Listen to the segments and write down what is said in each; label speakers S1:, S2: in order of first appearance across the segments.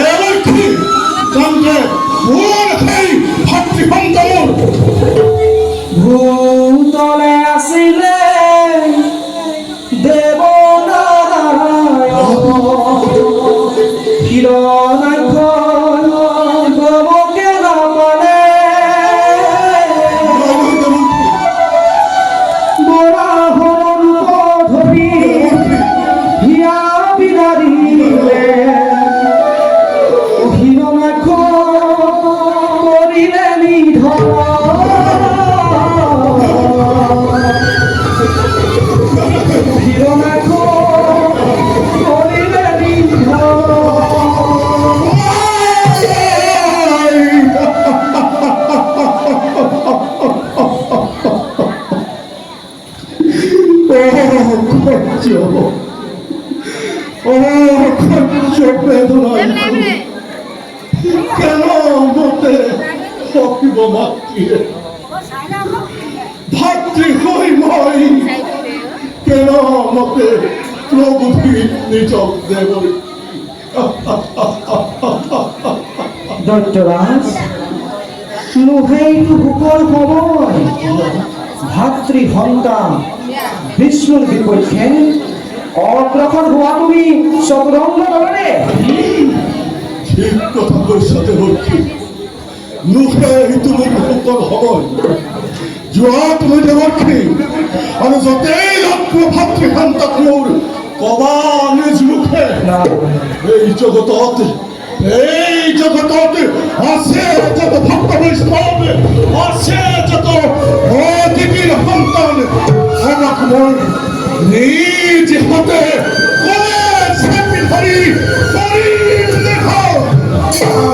S1: এবার কি কান্তে ভুল খাই ভাতৃ সন্তান
S2: ভূতলে আসিলে দেব নারায়ণ হিরণাক্ষ গমকে নামনে বরাহর রূপ ধরি হিয়া বিদারিলে হিরণাক্ষ করিলে নিধন
S1: কেন মতে হকিব মাতৃ ভাতৃ হই মই কেন মতে প্রভুতি নিচক দেব
S2: দৈত্যরাজ নুহেইটু বুকর সময় ভাতৃ সন্তান বিষ্ণুর বিপক্ষে অগ্রসর হোৱা তুমি চতুৰঙ্গ দলৰে
S1: ঠিক কথা কৈছা দেৱকী নুহেইটু বুকৰ সময় যোৱা তুমি দেৱকী আৰু য'তেই লক্ষ্য ভাতৃ সন্তান মোৰ কবা নিজ মুখে এই জগতত আছে যত ভক্ত বৈষ্ণৱ আছে যত অতিথিৰ সন্তান আমাক মই নিজ হাতে চেপি ধৰি কৰিম দেখাও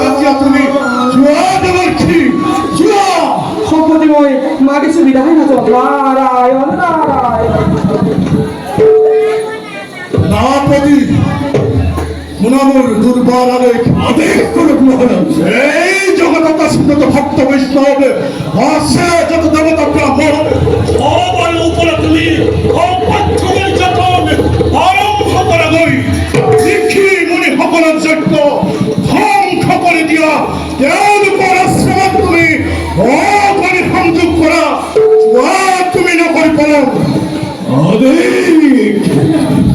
S1: এতিয়া তুমি যোৱা দেৱকী যোৱা
S2: সম্পত্তি মই মাগিছো বিদায় নাযাওঁ নাৰায়ণ নাৰায়ণ
S1: নাপতি মুনামুর দুর্বার আরেক আদেশ করে গ্রহণ এই জগতটা সিদ্ধত ভক্ত বৈষ্ণব আছে যত দেবতা ব্রাহ্মণ সবার উপরে তুমি অপাঠ্যমের যতন আরম্ভ করা গই দেখি মনে সকলের যজ্ঞ ধ্বংস করে দিয়া তেওঁলোকৰ আশ্ৰমত তুমি অকণি সংযোগ কৰা যোৱা তুমি নকৰি পালন আদেশ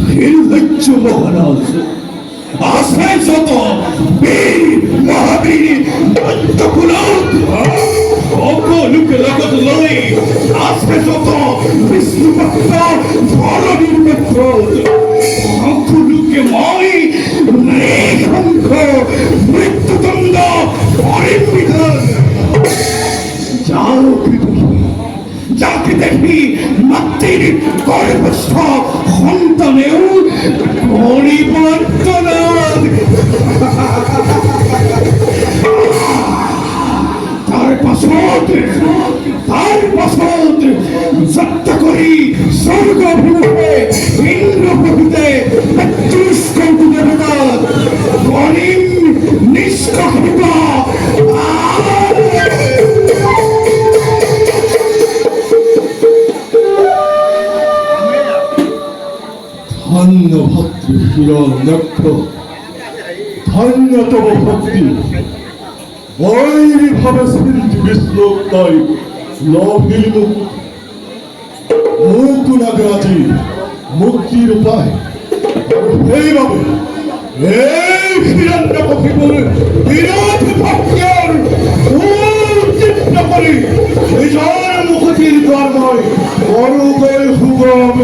S1: হিরুভজ্য মহারাজ আছে যত বীর মহাবীর দৈত্যকুলত সকলোকে লগত লৈ আছে যত বিষ্ণু ভক্ত ধৰণীৰ মিত্ৰ সকলোকে মই নৃশংস মৃত্যুদণ্ড কৰিম বিধান যাকে দেখি মাতৃর গর্ভস্থ সন্তানেও পরিবর্তন তার পাছত যাত্রা করি স্বর্গ অভিমুখে ইন্দ্রপ্রভৃতে ৩৫ কোটি দেবতা গরিম নিষ্কৃত ধন্য ভক্তি হিরণ্যক্ষ ধন্য তব ভক্তি বৈরী ভাবে সিন্ধি বিষ্ণু তাই লভিল মুক্ত লাগে আজি মুক্তির উপায় এইভাবে এই হিরণ্যকশিপুর বিরোধী ভক্তের চিত্ত করি নিজের মুখতির দ্বার নয় করুকে সুগম